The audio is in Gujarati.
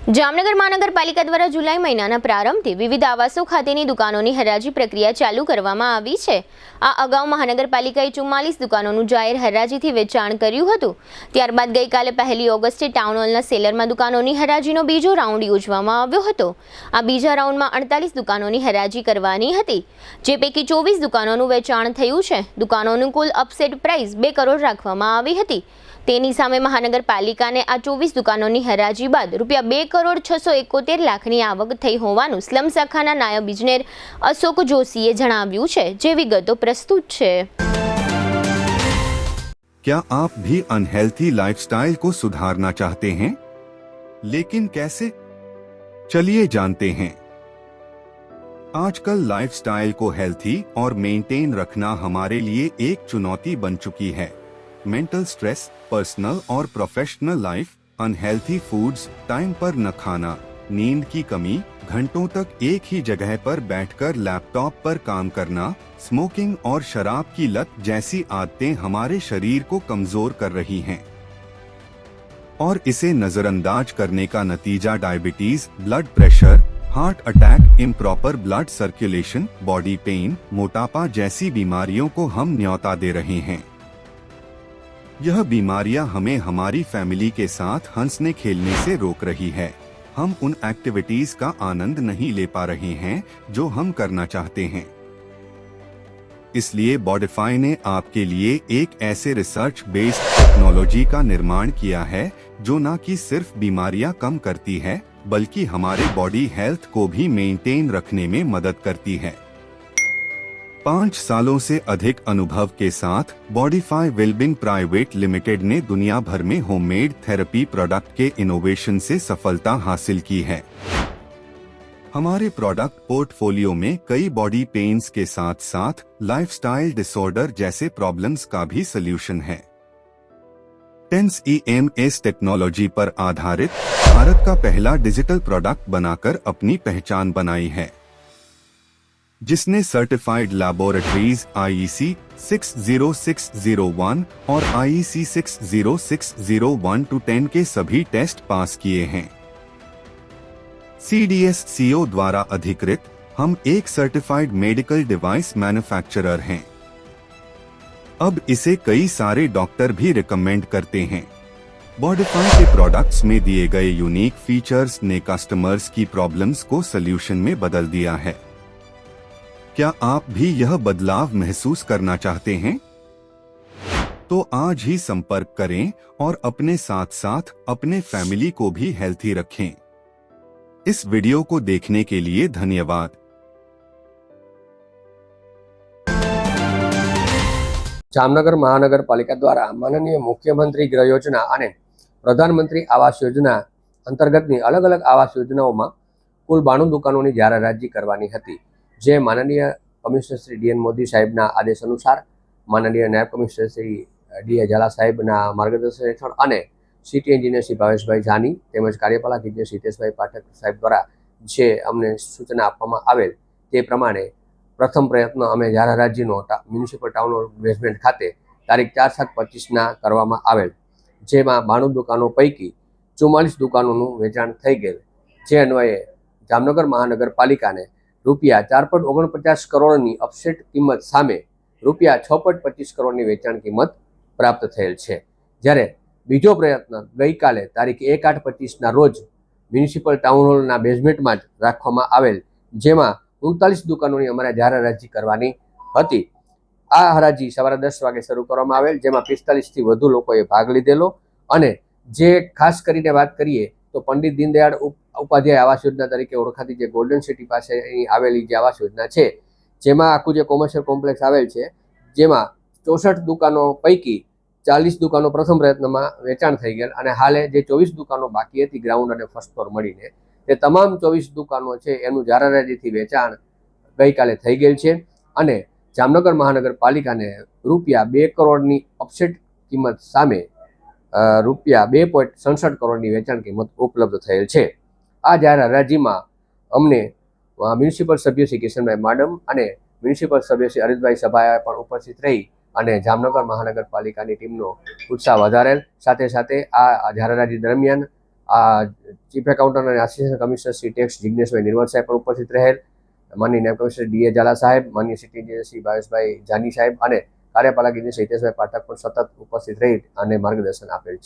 જામનગર મહાનગરપાલિકા દ્વારા જુલાઈ મહિનાના પ્રારંભથી વિવિધ આવાસો ખાતેની દુકાનોની હરાજી પ્રક્રિયા ચાલુ કરવામાં આવી છે। આ અગાઉ મહાનગરપાલિકાએ 44 દુકાનોનું જાહેર હરાજીથી વેચાણ કર્યું હતું। ત્યારબાદ ગઈકાલે 1 ઓગસ્ટે ટાઉન હોલના સેલરમાં દુકાનોની હરાજીનો બીજો રાઉન્ડ યોજવામાં આવ્યો હતો। આ બીજા રાઉન્ડમાં 48 દુકાનોની હરાજી કરવાની હતી, જે પૈકી 24 દુકાનોનું વેચાણ થયું છે। દુકાનોનું કુલ અપસેટ પ્રાઇસ 2 કરોડ રાખવામાં આવી હતી। તેની સામે મહાનગરપાલિકાને આ 24 દુકાનોની હરાજી બાદ ₹2,671,00,000ની આવક થઈ હોવાનું સ્લમ શાખાના નાયબ ઇજનેર અશોક જોશીએ જણાવ્યું છે, જે વિગતો પ્રસ્તુત છે। क्या आप भी अनहेल्थी लाइफस्टाइल को सुधारना चाहते हैं, लेकिन कैसे? चलिए जानते हैं। आजकल लाइफस्टाइल को हेल्थी और मेंटेन रखना हमारे लिए एक चुनौती बन चुकी है। मेंटल स्ट्रेस, पर्सनल और professional life, unhealthy foods, time पर न खाना, नींद की कमी, घंटों तक एक ही जगह पर बैठकर लैपटॉप पर काम करना, स्मोकिंग और शराब की लत जैसी आदतें हमारे शरीर को कमजोर कर रही हैं और इसे नजरअंदाज करने का नतीजा diabetes, blood pressure, heart attack, improper blood circulation, body pain, मोटापा जैसी बीमारियों को हम न्योता दे रहे हैं। यह बीमारियां हमें हमारी फैमिली के साथ हंसने खेलने से रोक रही है। हम उन एक्टिविटीज का आनंद नहीं ले पा रहे हैं जो हम करना चाहते हैं। इसलिए बॉडिफाई ने आपके लिए एक ऐसे रिसर्च बेस्ड टेक्नोलॉजी का निर्माण किया है जो न कि सिर्फ बीमारियां कम करती है, बल्कि हमारे बॉडी हेल्थ को भी मेंटेन रखने में मदद करती है। 5 सालों से अधिक अनुभव के साथ बॉडिफाई वेलबिंग प्राइवेट लिमिटेड ने दुनिया भर में होममेड थेरेपी प्रोडक्ट के इनोवेशन से सफलता हासिल की है। हमारे प्रोडक्ट पोर्टफोलियो में कई बॉडी पेन्स के साथ साथ लाइफस्टाइल डिसऑर्डर जैसे प्रॉब्लम्स का भी सॉल्यूशन है। टेंस EMS टेक्नोलॉजी पर आधारित भारत का पहला डिजिटल प्रोडक्ट बनाकर अपनी पहचान बनाई है, जिसने सर्टिफाइड लैबोरेटरीज IEC 60601 और IEC 60601-10 के सभी टेस्ट पास किए हैं। CDSCO द्वारा अधिकृत हम एक सर्टिफाइड मेडिकल डिवाइस मैन्युफैक्चरर हैं। अब इसे कई सारे डॉक्टर भी रिकमेंड करते हैं। बॉडिफाई के प्रोडक्ट्स में दिए गए यूनिक फीचर्स ने कस्टमर्स की प्रॉब्लम्स को सॉल्यूशन में बदल दिया है। क्या आप भी यह बदलाव महसूस करना चाहते हैं? तो आज ही संपर्क करें और अपने साथ साथ अपने फैमिली को भी हेल्थी रखें। इस वीडियो को देखने के लिए धन्यवाद। जामनगर महानगरपालिका द्वारा माननीय मुख्यमंत्री गृह योजना અને પ્રધાનમંત્રી આવાસ યોજના અંતર્ગતની અલગ અલગ આવાસ યોજનાઓમાં કુલ 92 દુકાનોની જાહેર હરાજી કરવાની હતી, જે માનનીય કમિશનર શ્રી DN મોદી સાહેબના આદેશ અનુસાર માનનીય નાયબ કમિશનર શ્રી DA ઝાલા સાહેબના માર્ગદર્શન હેઠળ અને સિટી એન્જિનિયર શ્રી ભાવેશભાઈ જાની તેમજ કાર્યપાલક ઇજનેર હિતેશભાઈ પાઠક સાહેબ દ્વારા જે અમને સૂચના આપવામાં આવેલ તે પ્રમાણે પ્રથમ પ્રયત્ન અમે જાહેર હરાજીનો મ્યુનિસિપલ ટાઉન હોલ બેઝમેન્ટ ખાતે તારીખ 4/7/25ના કરવામાં આવેલ, જેમાં 92 દુકાનો પૈકી 44 દુકાનોનું વેચાણ થઈ ગયેલ, જે અન્વયે જામનગર મહાનગરપાલિકાને ₹4.49 કરોડની અપસેટ કિંમત સામે ₹6.25 કરોડની વેચાણ કિંમત પ્રાપ્ત થયેલ છે। જ્યારે બીજો પ્રયત્ન ગઈકાલે તારીખ 1/8/25ના રોજ મ્યુનિસિપલ ટાઉન હોલના બેઝમેન્ટમાં જ રાખવામાં આવેલ, જેમાં 39 દુકાનોની અમારે જાહેર હરાજી કરવાની હતી। આ હરાજી સવારે 10 વાગે શરૂ કરવામાં આવેલ, જેમાં 45થી વધુ લોકોએ ભાગ લીધેલો અને જે ખાસ કરીને વાત કરીએ તો પંડિત દીનદયાળ ઉપાધ્યાય આવાસ યોજના તરીકે ઓળખાતી જે ગોલ્ડન સિટી પાસે અહીં આવેલી જે આવાસ યોજના છે, જેમાં આખું જે કોમર્શિયલ કોમ્પ્લેક્સ આવેલ છે, જેમાં 64 દુકાનો પૈકી 40 દુકાનો પ્રથમ પ્રયત્નમાં વેચાણ થઈ ગયેલ અને હાલે જે 24 દુકાનો બાકી હતી ગ્રાઉન્ડ અને ફર્સ્ટ ફ્લોર મળીને તે તમામ 24 દુકાનો છે એનું જાહેર હરાજીથી વેચાણ ગઈકાલે થઈ ગયેલ છે અને જામનગર મહાનગરપાલિકાને ₹2 કરોડની અપસેટ કિંમત સામે ₹2.67 કરોડની વેચાણ કિંમત ઉપલબ્ધ થયેલ છે। આ જાહેર હરાજીમાં અમને મ્યુનિસિપલ સભ્ય શ્રી કિશનભાઈ માડમ અને મ્યુનિસિપલ સભ્ય શ્રી અરિતભાઈ સભાએ પણ ઉપસ્થિત રહી અને જામનગર મહાનગરપાલિકાની ટીમનો ઉત્સાહ વધારેલ। સાથે સાથે આ જાહેર હરાજી દરમિયાન આ ચીફ એકાઉન્ટન્ટ અને આસિસ્ટન્ટ કમિશનર શ્રી ટેક્સ જિજ્ઞેશભાઈ નિર્મલ સાહેબ પણ ઉપસ્થિત રહેલ. માનનીય નાયબ કમિશનર ડીએ ઝાલા સાહેબ, માનનીય સિટી એન્જિનિયર શ્રી ભાવેશભાઈ જાની સાહેબ અને કાર્યપાલક ઇજનેર શ્રી હિતેશભાઈ પાઠક પણ સતત ઉપસ્થિત રહી અને માર્ગદર્શન આપેલ છે.